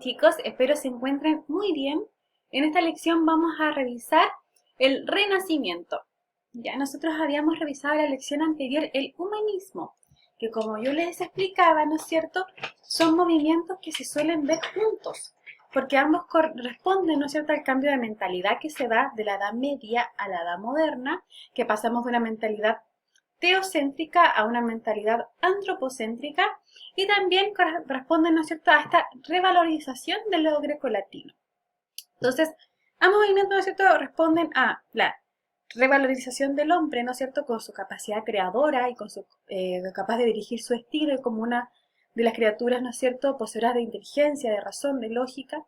Chicos, espero se encuentren muy bien. En esta lección vamos a revisar el Renacimiento. Ya nosotros habíamos revisado en la lección anterior el humanismo, que como yo les explicaba, ¿no es cierto?, son movimientos que se suelen ver juntos, porque ambos corresponden, ¿no es cierto?, al cambio de mentalidad que se da de la Edad Media a la Edad Moderna, que pasamos de una mentalidad teocéntrica a una mentalidad antropocéntrica y también corresponde, ¿no es cierto?, a esta revalorización del lo grecolatino. Entonces, ambos movimientos, ¿no es cierto?, responden a la revalorización del hombre, ¿no es cierto?, con su capacidad creadora y con su capaz de dirigir su estilo y como una de las criaturas, ¿no es cierto?, poseedoras de inteligencia, de razón, de lógica,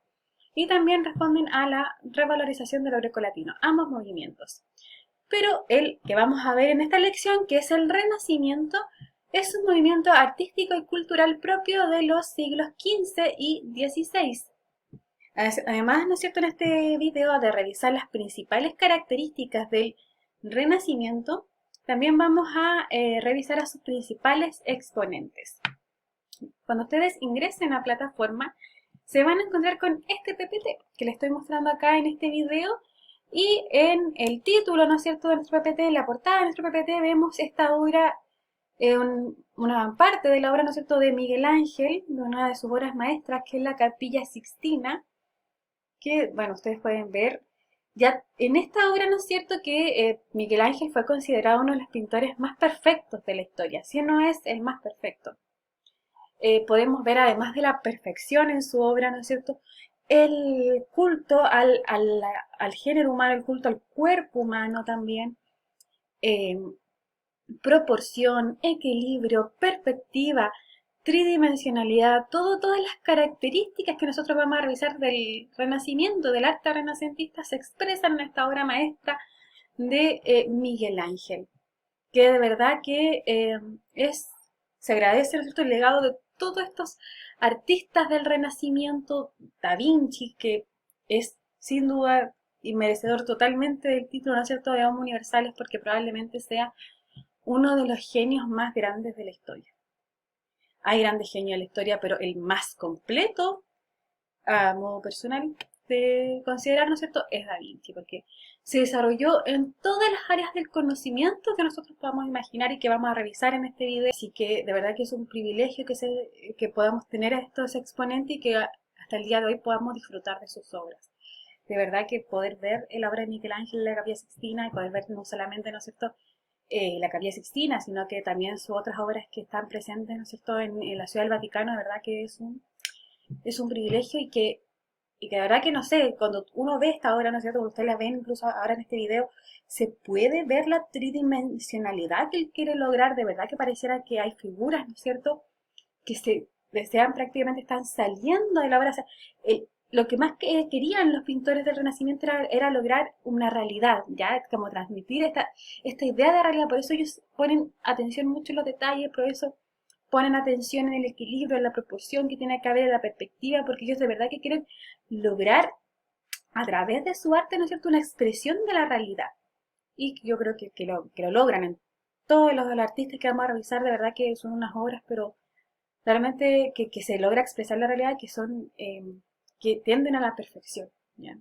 y también responden a la revalorización de lo grecolatino, ambos movimientos. Pero el que vamos a ver en esta lección, que es el Renacimiento, es un movimiento artístico y cultural propio de los siglos XV y XVI. Además, ¿no es cierto?, en este video de revisar las principales características del Renacimiento, también vamos a revisar a sus principales exponentes. Cuando ustedes ingresen a la plataforma, se van a encontrar con este PPT que les estoy mostrando acá en este video. Y en el título, ¿no es cierto?, de nuestro PPT, en la portada de nuestro PPT, vemos esta obra, una parte de la obra, ¿no es cierto?, de Miguel Ángel, de una de sus obras maestras, que es la Capilla Sixtina, que, bueno, ustedes pueden ver. Ya en esta obra, ¿no es cierto?, que Miguel Ángel fue considerado uno de los pintores más perfectos de la historia, si no es el más perfecto. Podemos ver, además de la perfección en su obra, ¿no es cierto?, el culto al género humano, el culto al cuerpo humano también, eh, proporción, equilibrio, perspectiva, tridimensionalidad, todas las características que nosotros vamos a revisar del Renacimiento, del arte renacentista, se expresan en esta obra maestra de Miguel Ángel, que de verdad que se agradece, ¿no es cierto?, el legado de todos estos artistas del Renacimiento, Da Vinci, que es sin duda y merecedor totalmente del título, ¿no es cierto?, de Homo Universales, porque probablemente sea uno de los genios más grandes de la historia. Hay grandes genios de la historia, pero el más completo, a modo personal de considerar, ¿no es cierto?, es Da Vinci, porque se desarrolló en todas las áreas del conocimiento que nosotros podamos imaginar y que vamos a revisar en este video. Así que de verdad que es un privilegio que podamos tener a estos exponentes y que hasta el día de hoy podamos disfrutar de sus obras. De verdad que poder ver la obra de Miguel Ángel, la Capilla Sixtina, y poder ver no solamente, ¿no es cierto?, la Capilla Sixtina, sino que también sus otras obras que están presentes, ¿no es cierto?, en la Ciudad del Vaticano, de verdad que es un privilegio y que de verdad que no sé, cuando uno ve esta obra, ¿no es cierto?, cuando ustedes la ven incluso ahora en este video, se puede ver la tridimensionalidad que él quiere lograr, de verdad que pareciera que hay figuras, ¿no es cierto?, que se desean prácticamente, están saliendo de la obra. O sea, lo que más querían los pintores del Renacimiento era lograr una realidad, ya como transmitir esta idea de realidad. Por eso ellos ponen atención mucho en los detalles, por eso ponen atención en el equilibrio, en la proporción que tiene que haber, en la perspectiva, porque ellos de verdad que quieren lograr a través de su arte, ¿no es cierto?, una expresión de la realidad. Y yo creo que lo logran en todos los artistas que vamos a revisar, de verdad que son unas obras, pero realmente que se logra expresar la realidad, que son, que tienden a la perfección, ¿ya?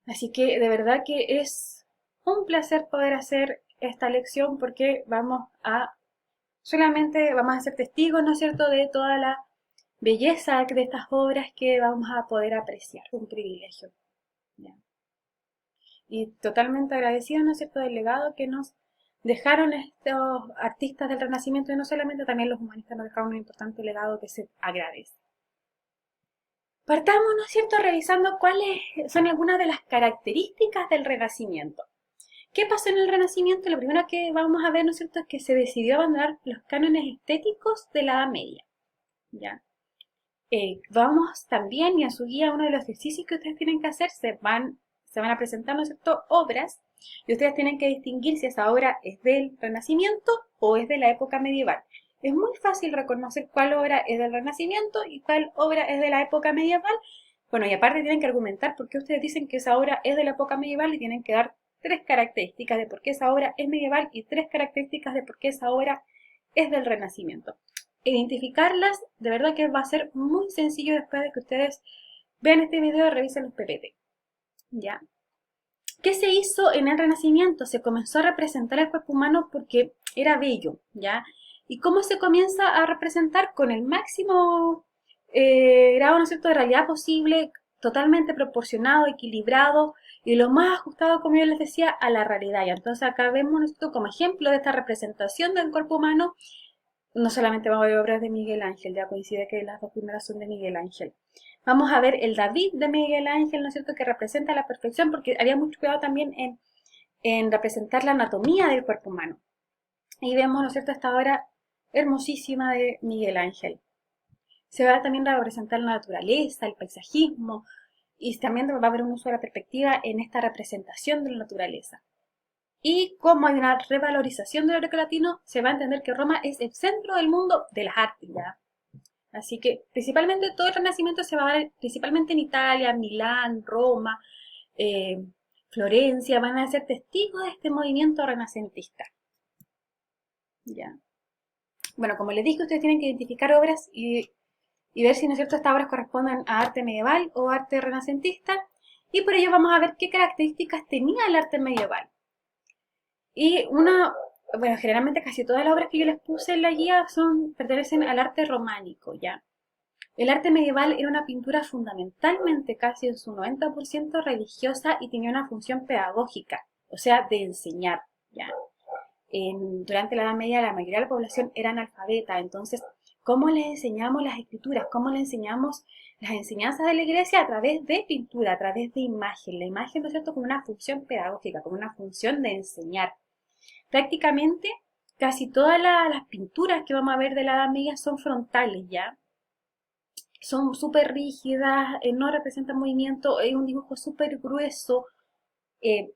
Así que de verdad que es un placer poder hacer esta lección porque solamente vamos a ser testigos, ¿no es cierto?, de toda la belleza de estas obras que vamos a poder apreciar. Un privilegio, ¿ya? Y totalmente agradecido, ¿no es cierto?, del legado que nos dejaron estos artistas del Renacimiento, y no solamente, también los humanistas nos dejaron un importante legado que se agradece. Partamos, ¿no es cierto?, revisando cuáles son algunas de las características del Renacimiento. ¿Qué pasó en el Renacimiento? Lo primero que vamos a ver, ¿no es cierto?, es que se decidió abandonar los cánones estéticos de la Edad Media, ¿ya? Vamos también, y en su guía, uno de los ejercicios que ustedes tienen que hacer, se van a presentar, ¿no es cierto?, obras, y ustedes tienen que distinguir si esa obra es del Renacimiento o es de la época medieval. Es muy fácil reconocer cuál obra es del Renacimiento y cuál obra es de la época medieval. Bueno, y aparte tienen que argumentar por qué ustedes dicen que esa obra es de la época medieval y tienen que dar 3 características de por qué esa obra es medieval y 3 características de por qué esa obra es del Renacimiento. identificarlas, de verdad que va a ser muy sencillo después de que ustedes vean este video y revisen los PPT. ¿Ya? ¿Qué se hizo en el Renacimiento? Se comenzó a representar el cuerpo humano porque era bello, ¿ya? ¿Y cómo se comienza a representar? Con el máximo grado, ¿no es cierto?, de realidad posible, totalmente proporcionado, equilibrado y lo más ajustado, como yo les decía, a la realidad. Y entonces acá vemos, ¿no es cierto?, como ejemplo de esta representación del cuerpo humano, no solamente vamos a ver obras de Miguel Ángel, ya coincide que las dos primeras son de Miguel Ángel. Vamos a ver el David de Miguel Ángel, ¿no es cierto?, que representa la perfección, porque había mucho cuidado también en representar la anatomía del cuerpo humano. Y vemos, ¿no es cierto?, esta obra hermosísima de Miguel Ángel. Se va también a representar la naturaleza, el paisajismo, y también va a haber un uso de la perspectiva en esta representación de la naturaleza. Y como hay una revalorización del grecolatino, se va a entender que Roma es el centro del mundo de las artes, ¿ya? Así que principalmente todo el Renacimiento se va a dar principalmente en Italia, Milán, Roma, eh, Florencia, van a ser testigos de este movimiento renacentista. ¿Ya? Bueno, como les dije, ustedes tienen que identificar obras y ver si, ¿no es cierto?, estas obras corresponden a arte medieval o arte renacentista. Y por ello vamos a ver qué características tenía el arte medieval. Y bueno, generalmente casi todas las obras que yo les puse en la guía pertenecen al arte románico, ¿ya? El arte medieval era una pintura fundamentalmente, casi en su 90% religiosa y tenía una función pedagógica, o sea, de enseñar, ¿ya? Durante la Edad Media la mayoría de la población era analfabeta, entonces, ¿cómo les enseñamos las escrituras? ¿Cómo les enseñamos las enseñanzas de la iglesia? A través de pintura, a través de imagen. La imagen, ¿no es cierto?, como una función pedagógica, como una función de enseñar. Prácticamente, casi todas las pinturas que vamos a ver de la Edad Media son frontales, ¿ya? Son súper rígidas, no representan movimiento, es un dibujo súper grueso, eh,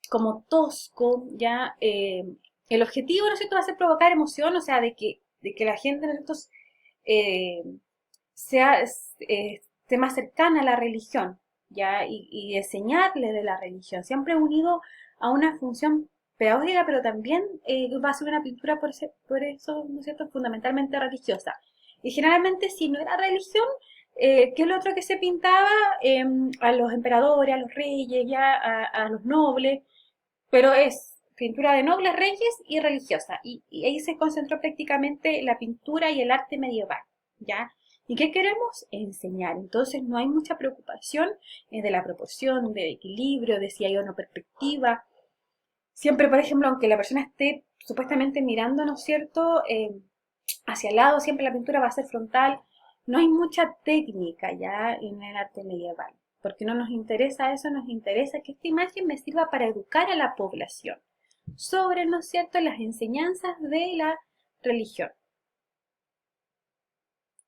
como tosco, ¿ya? El objetivo, ¿no es cierto?, va a ser provocar emoción, o sea, de que la gente, ¿no es cierto?, eh, esté más cercana a la religión, ¿ya? Y enseñarle de la religión, siempre unido a una función pedagógica, pero también va a ser una pintura por eso, ¿no es cierto?, fundamentalmente religiosa. Y generalmente, si no era religión, ¿qué es lo otro que se pintaba? A los emperadores, a los reyes, ya a los nobles, pero es pintura de nobles, reyes y religiosa. Y ahí se concentró prácticamente la pintura y el arte medieval, ¿ya? ¿Y qué queremos? Enseñar. Entonces no hay mucha preocupación de la proporción, del equilibrio, de si hay o no perspectiva. Siempre, por ejemplo, aunque la persona esté supuestamente mirando, ¿no es cierto?, hacia el lado, siempre la pintura va a ser frontal. No hay mucha técnica ya en el arte medieval, porque no nos interesa eso, nos interesa que esta imagen me sirva para educar a la población sobre, ¿no es cierto?, las enseñanzas de la religión.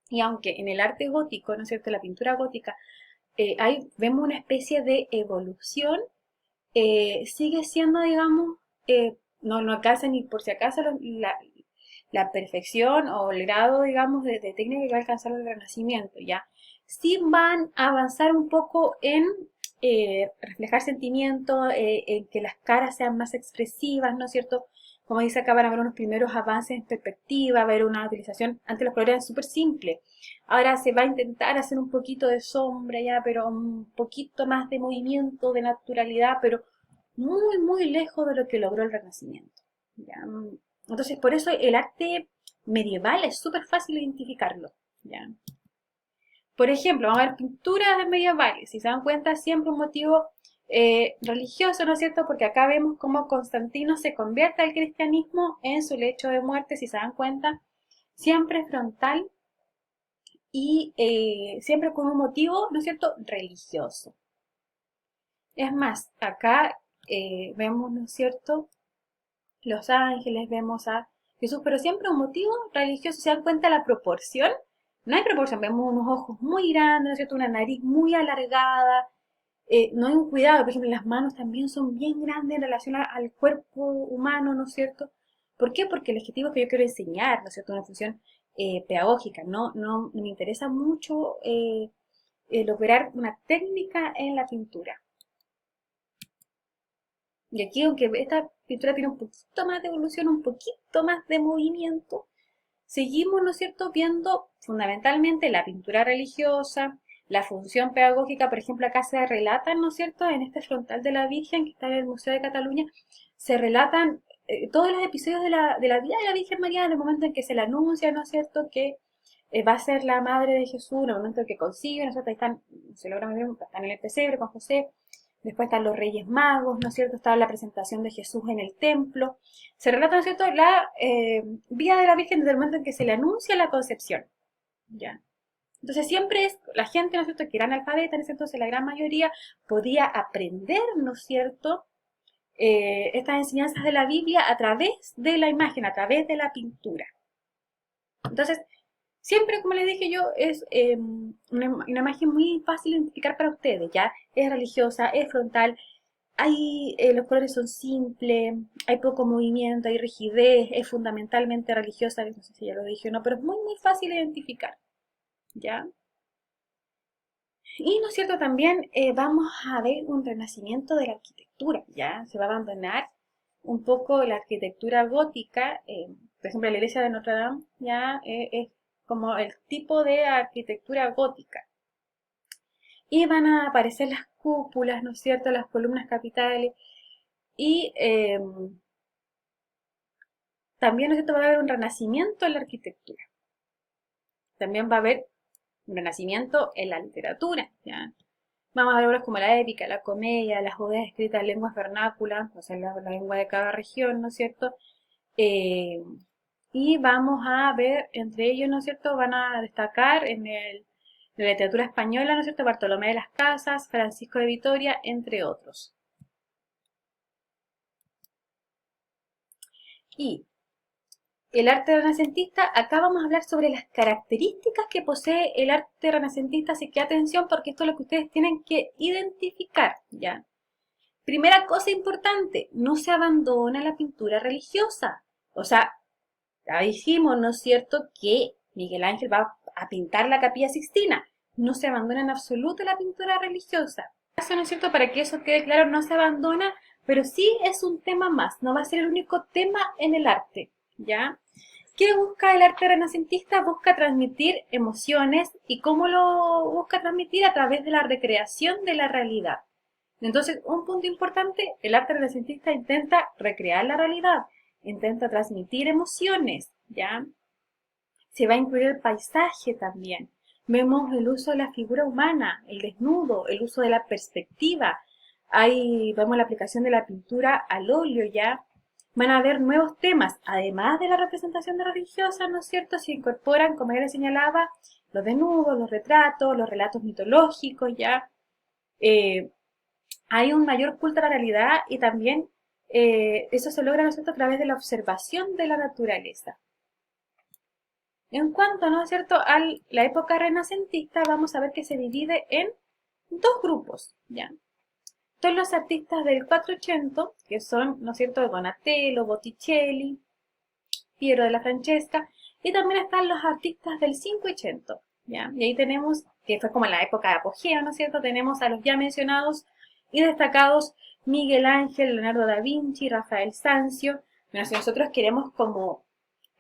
Y aunque en el arte gótico, ¿no es cierto?, la pintura gótica, vemos una especie de evolución, sigue siendo, digamos, no alcanza ni por si acaso la perfección o el grado, digamos, de técnica que va a alcanzar el Renacimiento, ¿ya? Sí van a avanzar un poco en reflejar sentimientos, en que las caras sean más expresivas, ¿no es cierto? Como dice acá, van a haber unos primeros avances en perspectiva, va a haber una utilización, antes los colores eran súper simples, ahora se va a intentar hacer un poquito de sombra ya, pero un poquito más de movimiento, de naturalidad, pero muy, muy lejos de lo que logró el Renacimiento, ¿ya? Entonces, por eso el arte medieval es súper fácil identificarlo, ¿ya? Por ejemplo, vamos a ver pinturas medievales. Si se dan cuenta, siempre un motivo religioso, ¿no es cierto? Porque acá vemos cómo Constantino se convierte al cristianismo en su lecho de muerte, si se dan cuenta, siempre frontal y siempre con un motivo, ¿no es cierto?, religioso. Es más, acá vemos, ¿no es cierto?, los ángeles, vemos a Jesús, pero siempre un motivo religioso. ¿Se dan cuenta la proporción? No hay proporción, vemos unos ojos muy grandes, ¿no es cierto?, una nariz muy alargada, no hay un cuidado, por ejemplo, las manos también son bien grandes en relación al cuerpo humano, ¿no es cierto? ¿Por qué? Porque el objetivo es que yo quiero enseñar, ¿no es cierto?, una función pedagógica, no me interesa mucho lograr una técnica en la pintura. Y aquí, aunque esta pintura tiene un poquito más de evolución, un poquito más de movimiento, seguimos, ¿no es cierto?, viendo fundamentalmente la pintura religiosa, la función pedagógica. Por ejemplo, acá se relatan, ¿no es cierto?, en este frontal de la Virgen que está en el Museo de Cataluña, se relatan todos los episodios de la vida de la Virgen María, en el momento en que se le anuncia, ¿no es cierto?, que va a ser la madre de Jesús, en el momento en que consigue, ¿no es cierto?, ahí están, se logra ver, están en el pesebre con José. Después están los Reyes Magos, ¿no es cierto? Está la presentación de Jesús en el templo. Se relata, ¿no es cierto?, la vida de la Virgen desde el momento en que se le anuncia la concepción. ¿Ya? Entonces siempre es, la gente, ¿no es cierto?, que era analfabeta, en ese entonces la gran mayoría podía aprender, ¿no es cierto?, estas enseñanzas de la Biblia a través de la imagen, a través de la pintura. Entonces, siempre, como les dije yo, es una imagen muy fácil de identificar para ustedes, ¿ya? Es religiosa, es frontal, los colores son simples, hay poco movimiento, hay rigidez, es fundamentalmente religiosa, no sé si ya lo dije o no, pero es muy, muy fácil de identificar, ¿ya? Y, ¿no es cierto?, también vamos a ver un renacimiento de la arquitectura, ¿ya? Se va a abandonar un poco la arquitectura gótica, por ejemplo, la iglesia de Notre Dame, ¿ya? Es como el tipo de arquitectura gótica. Y van a aparecer las cúpulas, ¿no es cierto?, las columnas capitales, y también, ¿no es cierto?, va a haber un renacimiento en la arquitectura. También va a haber un renacimiento en la literatura, ¿ya? Vamos a ver obras como la épica, la comedia, las odas escritas en lenguas vernáculas, o sea, la lengua de cada región, ¿no es cierto? Eh, y vamos a ver, entre ellos, ¿no es cierto?, van a destacar en la literatura española, ¿no es cierto?, Bartolomé de las Casas, Francisco de Vitoria, entre otros. Y el arte renacentista, acá vamos a hablar sobre las características que posee el arte renacentista, así que atención porque esto es lo que ustedes tienen que identificar, ¿ya? Primera cosa importante, no se abandona la pintura religiosa. O sea, ya dijimos, ¿no es cierto?, que Miguel Ángel va a pintar la Capilla Sixtina. No se abandona en absoluto la pintura religiosa. Eso, ¿no es cierto?, para que eso quede claro, no se abandona, pero sí es un tema más, no va a ser el único tema en el arte, ¿ya? ¿Qué busca el arte renacentista? Busca transmitir emociones. ¿Y cómo lo busca transmitir? A través de la recreación de la realidad. Entonces, un punto importante, el arte renacentista intenta recrear la realidad, intenta transmitir emociones, ¿ya? Se va a incluir el paisaje también. Vemos el uso de la figura humana, el desnudo, el uso de la perspectiva. Vemos la aplicación de la pintura al óleo, ¿ya? Van a haber nuevos temas, además de la representación de religiosa, ¿no es cierto? Se incorporan, como ya les señalaba, los desnudos, los retratos, los relatos mitológicos, ¿ya? Hay un mayor culto a la realidad y también eso se logra, ¿no es cierto?, a través de la observación de la naturaleza. En cuanto, ¿no es cierto?, a la época renacentista, vamos a ver que se divide en dos grupos, ¿ya? Son los artistas del 480, que son, ¿no es cierto?, Donatello, Botticelli, Piero de la Francesca, y también están los artistas del 580, ¿ya? Y ahí tenemos, que fue como la época de apogeo, ¿no es cierto?, tenemos a los ya mencionados y destacados Miguel Ángel, Leonardo da Vinci, Rafael Sanzio. Bueno, si nosotros queremos como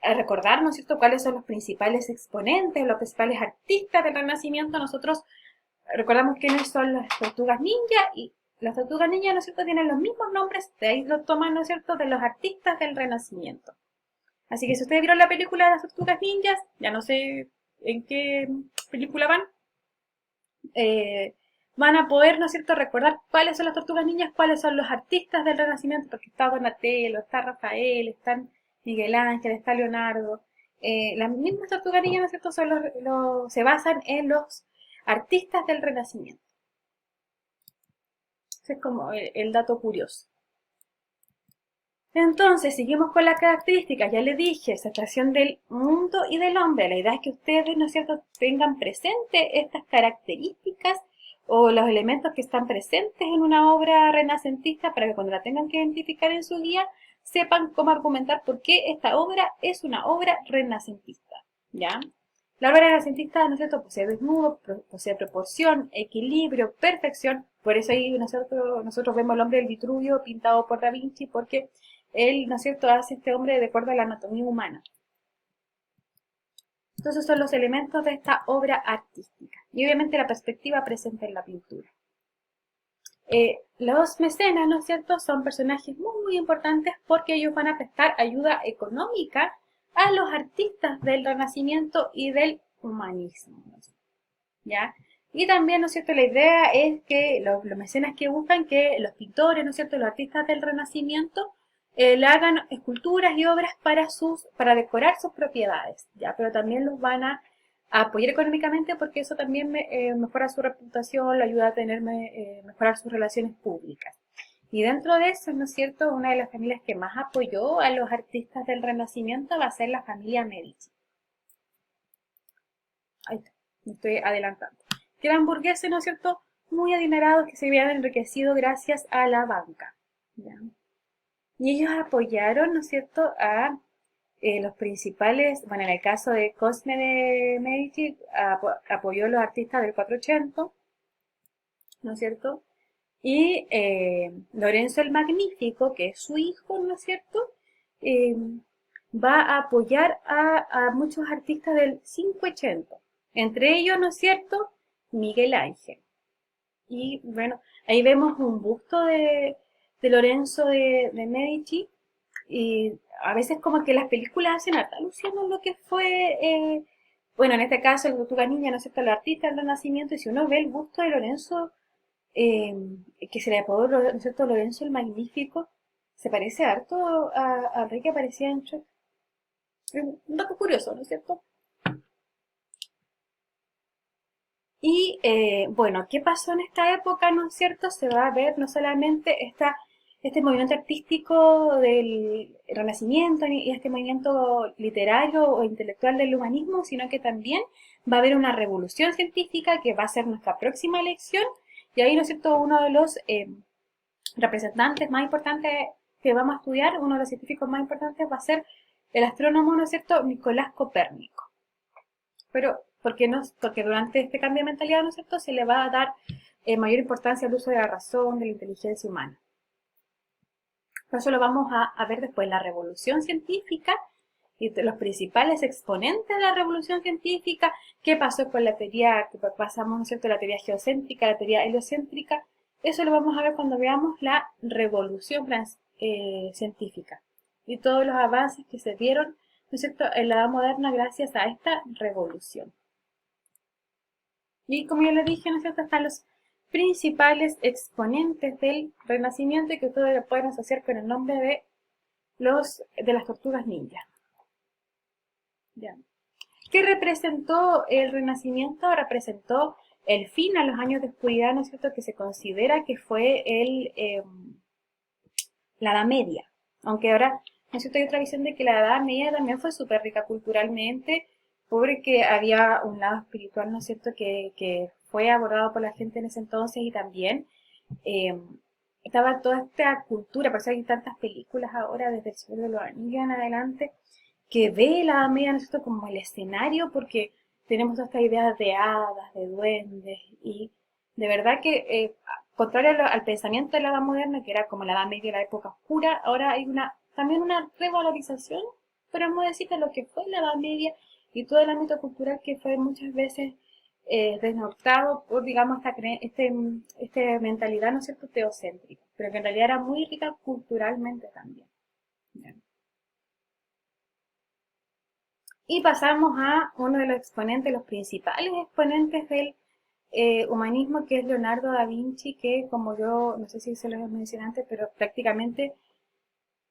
recordar, ¿no es cierto?, cuáles son los principales exponentes, los principales artistas del Renacimiento, nosotros recordamos quiénes son las tortugas ninja, y las tortugas ninja, ¿no es cierto?, tienen los mismos nombres, de ahí lo toman, ¿no es cierto?, de los artistas del Renacimiento. Así que si ustedes vieron la película de las tortugas ninjas, ya no sé en qué película van, van a poder, ¿no es cierto?, recordar cuáles son las tortugas ninjas, cuáles son los artistas del Renacimiento, porque está Donatello, está Rafael, están Miguel Ángel, está Leonardo. Las mismas tortugas ninjas, ¿no es cierto?, se basan en los artistas del Renacimiento. Ese es como el dato curioso. Entonces, seguimos con las características. Ya les dije, separación del mundo y del hombre. La idea es que ustedes, ¿no es cierto?, tengan presente estas características o los elementos que están presentes en una obra renacentista para que cuando la tengan que identificar en su guía, sepan cómo argumentar por qué esta obra es una obra renacentista, ¿ya? La obra renacentista, ¿no es cierto?, posee desnudo, posee proporción, equilibrio, perfección. Por eso ahí nosotros vemos el hombre del Vitruvio pintado por Da Vinci, porque él, ¿no es cierto?, hace este hombre de acuerdo a la anatomía humana. Entonces son los elementos de esta obra artística. Y obviamente la perspectiva presente en la pintura. Los mecenas, ¿no es cierto?, son personajes muy importantes porque ellos van a prestar ayuda económica a los artistas del Renacimiento y del humanismo, ¿no? ¿Ya? Y también, ¿no es cierto?, la idea es que los mecenas que buscan que los pintores, ¿no es cierto?, los artistas del Renacimiento le hagan esculturas y obras para decorar sus propiedades, ¿ya? Pero también los van a apoyar económicamente porque eso también mejora su reputación, le ayuda a mejorar sus relaciones públicas. Y dentro de eso, ¿no es cierto?, una de las familias que más apoyó a los artistas del Renacimiento va a ser la familia Medici. Ahí está, me estoy adelantando. Que eran burgueses, ¿no es cierto?, muy adinerados que se habían enriquecido gracias a la banca, ¿ya? Y ellos apoyaron, ¿no es cierto?, a los principales, bueno, en el caso de Cosme de Medici, apoyó a los artistas del 480, ¿no es cierto? Y Lorenzo el Magnífico, que es su hijo, ¿no es cierto?, Eh, va a apoyar a muchos artistas del 580. Entre ellos, ¿no es cierto?, Miguel Ángel. Y bueno, ahí vemos un busto de Lorenzo de Medici. Y a veces como que las películas hacen harta alusión a lo que fue, bueno, en este caso el Tortuga Ninja, ¿no es cierto?, el artista del Renacimiento. Y si uno ve el busto de Lorenzo, eh, que se le apodó, ¿no es cierto?, Lorenzo el Magnífico, se parece harto al rey que aparecía en Shrek. Es un dato curioso, ¿no es cierto? Y bueno, ¿qué pasó en esta época, no es cierto? Se va a ver no solamente este movimiento artístico del Renacimiento y este movimiento literario o intelectual del humanismo, sino que también va a haber una revolución científica que va a ser nuestra próxima lección. Y ahí, ¿no es cierto?, uno de los representantes más importantes que vamos a estudiar, uno de los científicos más importantes va a ser el astrónomo, ¿no es cierto?, Nicolás Copérnico. Pero, porque durante este cambio de mentalidad, ¿no es cierto?, se le va a dar mayor importancia al uso de la razón, de la inteligencia humana. Por eso lo vamos a ver después, la revolución científica y los principales exponentes de la revolución científica, qué pasó con la teoría, que pasamos, ¿no es cierto?, la teoría geocéntrica, la teoría heliocéntrica. Eso lo vamos a ver cuando veamos la revolución científica y todos los avances que se dieron, ¿no es cierto?, en la edad moderna gracias a esta revolución. Y como ya les dije, ¿no es cierto?, están los principales exponentes del Renacimiento que ustedes pueden asociar con el nombre de las tortugas ninja. ¿Ya? ¿Qué representó el Renacimiento? Representó el fin a los años de oscuridad, ¿no es cierto?, que se considera que fue la Edad Media. Aunque ahora, ¿no es cierto?, hay otra visión de que la Edad Media también fue súper rica culturalmente, porque había un lado espiritual, ¿no es cierto?, que fue abordado por la gente en ese entonces y también eh, estaba toda esta cultura, por eso hay tantas películas ahora, desde El Señor de los Anillos en adelante, que ve la Edad Media, ¿no es cierto?, como el escenario, porque tenemos todas estas ideas de hadas, de duendes, y de verdad que, contrario al pensamiento de la Edad Moderna, que era como la Edad Media, la época oscura, ahora hay también una revalorización, pero vamos a decir, de lo que fue la Edad Media y todo el ámbito cultural que fue muchas veces desnortado por, digamos, esta mentalidad, ¿no es cierto?, teocéntrica, pero que en realidad era muy rica culturalmente también. Bien. Y pasamos a uno de los exponentes, los principales exponentes del humanismo, que es Leonardo da Vinci, que como yo, no sé si se lo mencioné antes, pero prácticamente,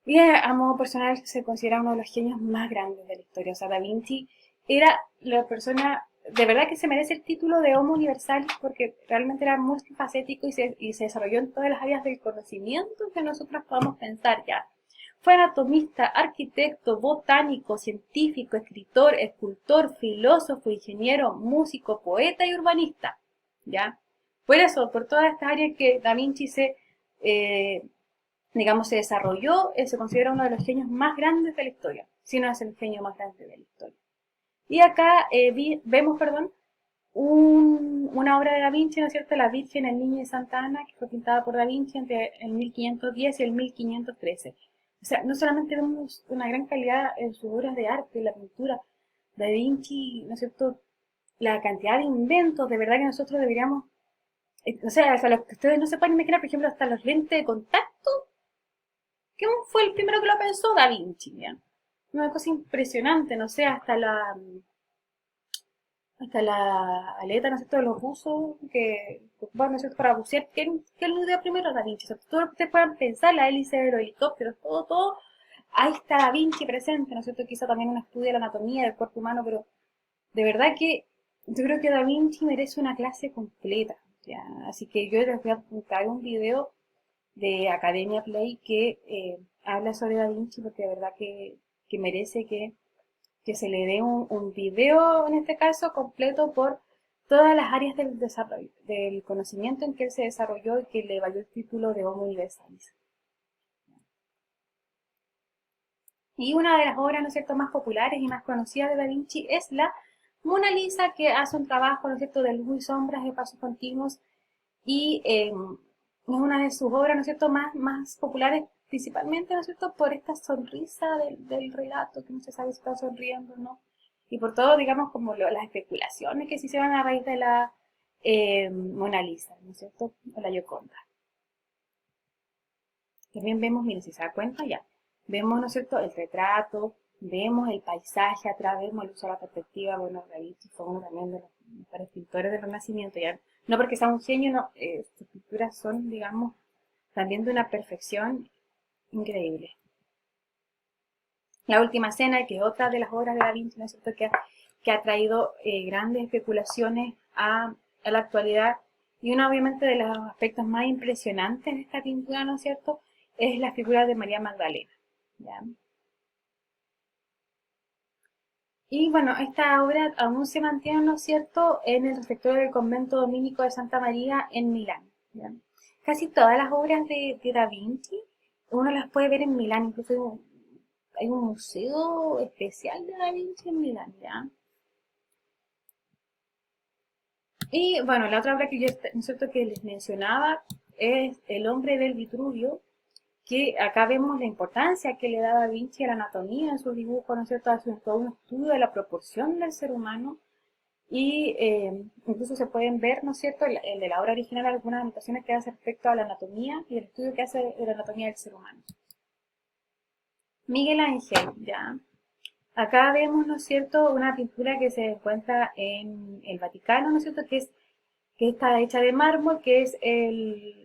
y a modo personal, se considera uno de los genios más grandes de la historia. O sea, da Vinci era la persona, de verdad que se merece el título de Homo Universalis, porque realmente era multifacético y se desarrolló en todas las áreas del conocimiento que nosotros podamos pensar ya. Fue anatomista, arquitecto, botánico, científico, escritor, escultor, filósofo, ingeniero, músico, poeta y urbanista. ¿Ya? Por eso, por todas estas áreas que Da Vinci digamos, se desarrolló, se considera uno de los genios más grandes de la historia, si no es el genio más grande de la historia. Y acá vemos, perdón, una obra de Da Vinci, ¿no es cierto?, La Virgen, el Niño y Santa Ana, que fue pintada por Da Vinci entre el 1510 y el 1513. O sea, no solamente vemos una gran calidad en sus obras de arte, en la pintura, Da Vinci, ¿no es cierto? La cantidad de inventos, de verdad que nosotros deberíamos, o sea, hasta los que ustedes no se pueden imaginar, por ejemplo, hasta los lentes de contacto. ¿Quién fue el primero que lo pensó? Da Vinci, ¿ya? Una cosa impresionante, no sé, hasta la aleta, ¿no es cierto?, de los buzos que ocupan, ¿no es cierto?, para bucear. ¿Quién lo dio primero? Da Vinci. O sea, todo lo que ustedes puedan pensar, la hélice de los helicópteros, todo, ahí está Da Vinci presente, ¿no es cierto?, que hizo también un estudio de la anatomía del cuerpo humano, pero de verdad que yo creo que Da Vinci merece una clase completa, ¿ya? Así que yo les voy a buscar un video de Academia Play que habla sobre Da Vinci, porque de verdad que merece que se le dé un video, en este caso, completo por todas las áreas del desarrollo, del conocimiento en que él se desarrolló y que le valió el título de Homo Universalis. Y una de las obras, ¿no es cierto?, más populares y más conocidas de Da Vinci es la Mona Lisa, que hace un trabajo, ¿no es cierto?, de luz y sombras, de pasos continuos, y es una de sus obras, ¿no es cierto?, más populares, principalmente, ¿no es cierto?, por esta sonrisa del relato, que no se sabe si está sonriendo o no, y por todo, digamos, como las especulaciones que se hicieron a raíz de la Mona Lisa, ¿no es cierto?, o la Gioconda. También vemos, miren, si se da cuenta ya, vemos, ¿no es cierto?, el retrato, vemos el paisaje atrás, vemos el uso de la perspectiva. Bueno, Da Vinci fue uno también de los mejores pintores del Renacimiento, ya, no porque sea un genio, no, sus pinturas son, digamos, también de una perfección increíble. La Última Cena, que es otra de las obras de Da Vinci, ¿no es cierto?, que ha traído grandes especulaciones a la actualidad. Y uno, obviamente, de los aspectos más impresionantes de esta pintura, ¿no es cierto?, es la figura de María Magdalena, ¿ya? Y bueno, esta obra aún se mantiene, ¿no es cierto?, en el refectorio del convento dominico de Santa María en Milán, ¿ya? Casi todas las obras de Da Vinci uno las puede ver en Milán, incluso hay un museo especial de Da Vinci en Milán, ¿ya? Y bueno, la otra obra que yo, ¿no es cierto?, que les mencionaba es El hombre del Vitruvio, que acá vemos la importancia que le da Da Vinci a la anatomía en sus dibujos, ¿no es cierto?, hace todo un estudio de la proporción del ser humano y incluso se pueden ver, ¿no es cierto?, el de la obra original, algunas anotaciones que hace respecto a la anatomía y el estudio que hace de la anatomía del ser humano. Miguel Ángel, ya. Acá vemos, ¿no es cierto?, una pintura que se encuentra en el Vaticano, ¿no es cierto?, que está hecha de mármol, que es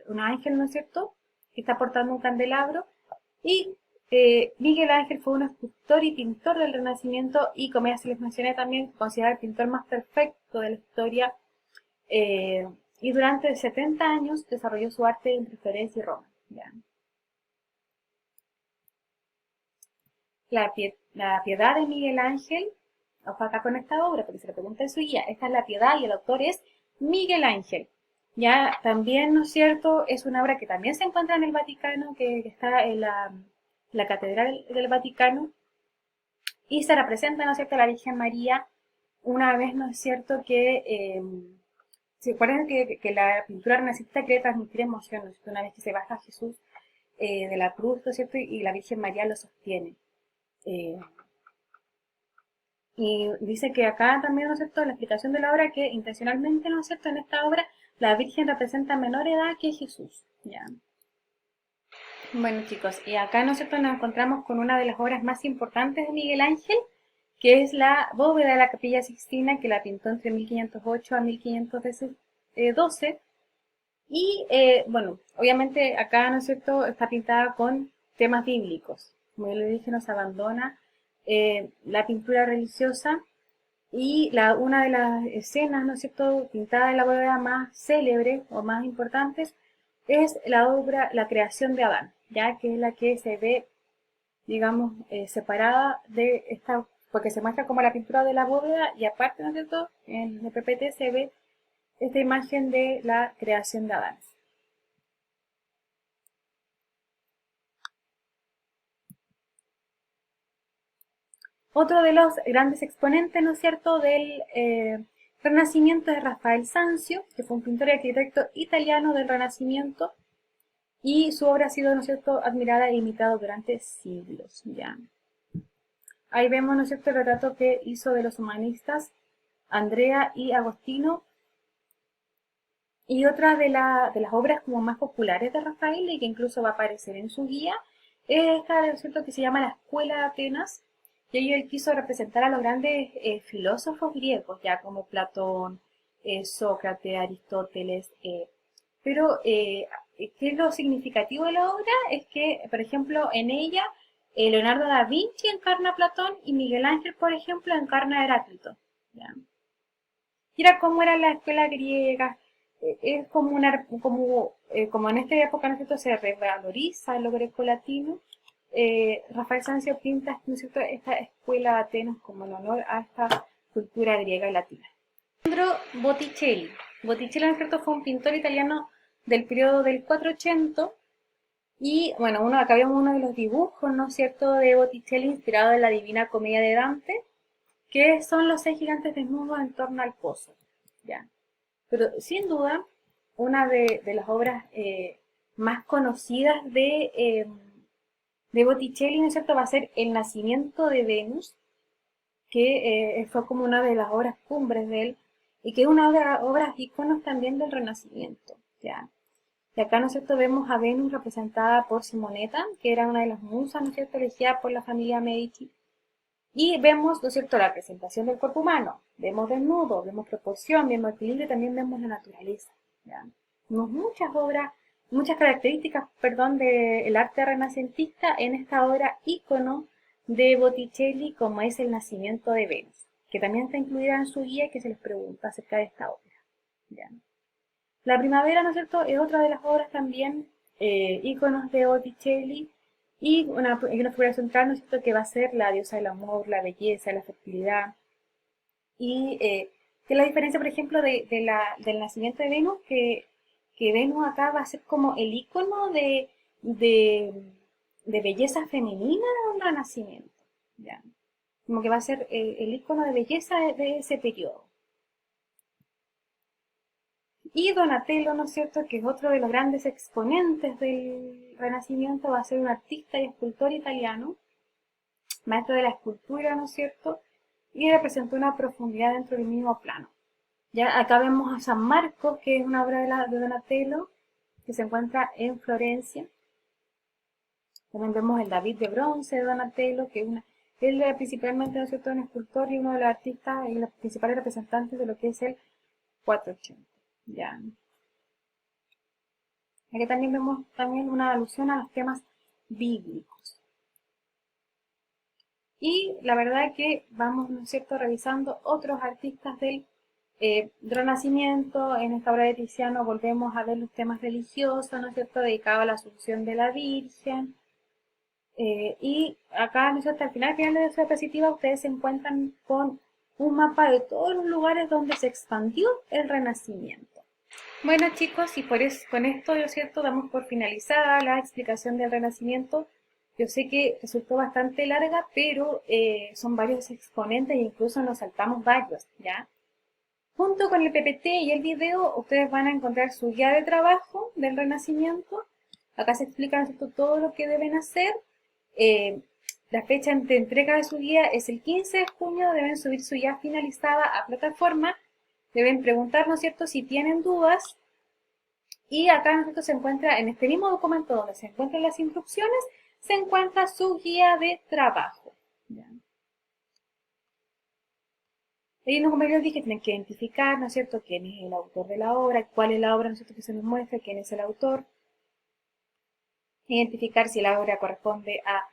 un ángel, ¿no es cierto?, que está portando un candelabro. Y Miguel Ángel fue un escultor y pintor del Renacimiento y, como ya se les mencioné, también considerado el pintor más perfecto de la historia. eh, y durante 70 años desarrolló su arte entre Florencia y Roma, ¿ya? La Piedad de Miguel Ángel, ojo acá con esta obra, porque se le pregunta en su guía, esta es La Piedad y el autor es Miguel Ángel. Ya también, ¿no es cierto?, es una obra que también se encuentra en el Vaticano, que está en la Catedral del Vaticano, y se representa, ¿no es cierto?, la Virgen María, una vez, ¿no es cierto?, ¿se acuerdan que la pintura renacentista quiere transmitir emoción, ¿no es cierto?, una vez que se baja Jesús de la cruz, ¿no es cierto?, y la Virgen María lo sostiene. Eh, Y dice que acá también, ¿no es cierto?, la explicación de la obra, que intencionalmente, ¿no es cierto?, en esta obra la Virgen representa menor edad que Jesús, ¿ya? Bueno, chicos, y acá, ¿no es cierto?, nos encontramos con una de las obras más importantes de Miguel Ángel, que es la bóveda de la Capilla Sixtina, que la pintó entre 1508 a 1512. Y, bueno, obviamente acá, ¿no es cierto?, está pintada con temas bíblicos. Como yo le dije, nos abandona la pintura religiosa. Y una de las escenas, ¿no es cierto?, pintada en la bóveda más célebre o más importantes es la obra La creación de Adán, ya que es la que se ve, digamos, separada de esta, porque se muestra como la pintura de la bóveda y aparte, ¿no es cierto?, en el PPT se ve esta imagen de la creación de Adán. Otro de los grandes exponentes, ¿no es cierto?, del Renacimiento es Rafael Sanzio, que fue un pintor y arquitecto italiano del Renacimiento, y su obra ha sido, ¿no es cierto?, admirada e imitada durante siglos, ¿ya? Ahí vemos, ¿no es cierto?, el retrato que hizo de los humanistas Andrea y Agostino. Y otra de las obras como más populares de Rafael y que incluso va a aparecer en su guía es esta, ¿no es cierto?, que se llama La Escuela de Atenas. Y ahí él quiso representar a los grandes filósofos griegos, ya como Platón, Sócrates, Aristóteles. Pero, ¿qué es lo significativo de la obra? Es que, por ejemplo, en ella Leonardo da Vinci encarna a Platón y Miguel Ángel, por ejemplo, encarna a Heráclito. ¿Ya? Mira cómo era la escuela griega. Es como como en esta época, ¿no es cierto?, se revaloriza lo grecolatino. Rafael Sanzio pinta, ¿no es cierto?, esta escuela de Atenas como en honor a esta cultura griega y latina. Alessandro Botticelli. Botticelli, ¿no es cierto?, fue un pintor italiano del periodo del 480. Y bueno, acá vemos uno de los dibujos, ¿no es cierto?, de Botticelli inspirado en la Divina Comedia de Dante, que son los 6 gigantes desnudos en torno al pozo. ¿Ya? Pero sin duda, una de las obras más conocidas de Botticelli, ¿no es cierto?, va a ser El nacimiento de Venus, que fue como una de las obras cumbres de él, y que es una de las obras íconos también del Renacimiento. ¿Ya? Y acá, ¿no es cierto?, vemos a Venus representada por Simonetta, que era una de las musas, ¿no es cierto?, elegida por la familia Medici. Y vemos, ¿no es cierto?, la presentación del cuerpo humano. Vemos desnudo, vemos proporción, vemos equilibrio y también vemos la naturaleza. ¿Ya? Vemos muchas obras, muchas características, perdón, del arte renacentista en esta obra ícono de Botticelli, como es El nacimiento de Venus, que también está incluida en su guía y que se les pregunta acerca de esta obra. ¿Ya? La primavera, ¿no es cierto?, es otra de las obras también íconos de Botticelli y una figura central, ¿no es cierto?, que va a ser la diosa del amor, la belleza, la fertilidad. Y que la diferencia, por ejemplo, del nacimiento de Venus, que Venus acá va a ser como el ícono de, de belleza femenina de un renacimiento. ¿Ya? Como que va a ser el ícono de belleza de ese periodo. Y Donatello, ¿no es cierto?, que es otro de los grandes exponentes del Renacimiento, va a ser un artista y escultor italiano, maestro de la escultura, ¿no es cierto?, y representó una profundidad dentro del mismo plano. Ya acá vemos a San Marcos, que es una obra de Donatello, que se encuentra en Florencia. También vemos el David de bronce de Donatello, que él es principalmente, ¿no es cierto?, un escultor y uno de los artistas y los principales representantes de lo que es el 480. Ya. Aquí también vemos también una alusión a los temas bíblicos. Y la verdad que vamos, ¿no es cierto?, revisando otros artistas del Renacimiento. En esta obra de Tiziano volvemos a ver los temas religiosos, ¿no es cierto?, dedicados a la Asunción de la Virgen. Y acá, ¿no es cierto?, al final de la diapositiva ustedes se encuentran con un mapa de todos los lugares donde se expandió el Renacimiento. Bueno chicos, y con esto, ¿no es cierto?, damos por finalizada la explicación del Renacimiento. Yo sé que resultó bastante larga, pero son varios exponentes e incluso nos saltamos varios, ¿ya? Junto con el PPT y el video, ustedes van a encontrar su guía de trabajo del Renacimiento. Acá se explica, ¿no es cierto?, todo lo que deben hacer. La fecha de entrega de su guía es el 15 de junio, deben subir su guía finalizada a plataforma. Deben preguntar, ¿no es cierto?, si tienen dudas. Y acá, ¿no es cierto?, se encuentra en este mismo documento donde se encuentran las instrucciones, se encuentra su guía de trabajo. ¿Ya? Y como les dije, tienen que identificar, ¿no es cierto?, quién es el autor de la obra, cuál es la obra, ¿no es cierto?, que se nos muestra, quién es el autor. Identificar si la obra corresponde a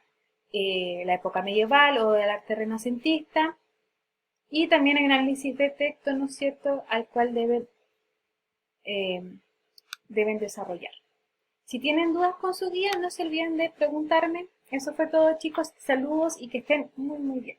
la época medieval o del arte renacentista. Y también hay un análisis de texto, ¿no es cierto?, al cual deben desarrollar. Si tienen dudas con su guía, no se olviden de preguntarme. Eso fue todo chicos, saludos y que estén muy muy bien.